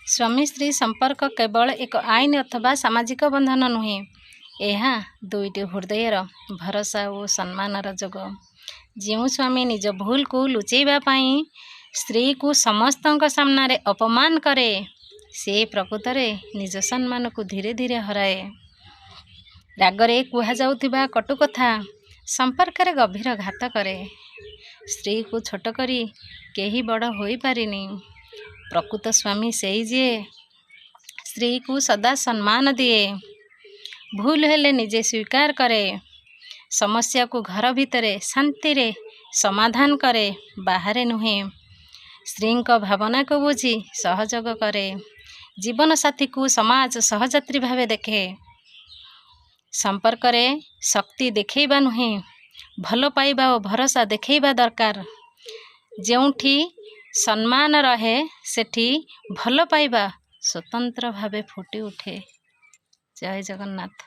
स्वामी स्त्री संपर्क केवल एक आईन अथवा सामाजिक बंधन नुहे, यह दुईटी हृदयर भरोसा और सम्मानर जोग। जो स्वामी निज भूल को लुचेबा पाई स्त्री को समस्त सामने अपमान करे, से प्रकृत में निज सम्मान को धीरे धीरे हराए। रागरे कहुवा कटु कथा संपर्क रे गभीर घात करे। स्त्री को छोट करी केही बड़ होई पारिनी। प्रकृत स्वामी से जे स्त्री को सदा सम्मान दिए, भूल हेले निजे स्वीकार करे, समस्या को घर भितरे शांति रे समाधान करे, बाहरे नुहे। स्त्री को भावना को बुझी सहयोग करे, जीवन साथी को समाज सहयात्री भावे देखे। संपर्क रे शक्ति देखैबा नुहे, भल पाइबा और भरोसा देखैबा दरकार। जोठी सम्मान रहे सेठी भल पाइबा स्वतंत्र भावे फुटी उठे। जय जगन्नाथ।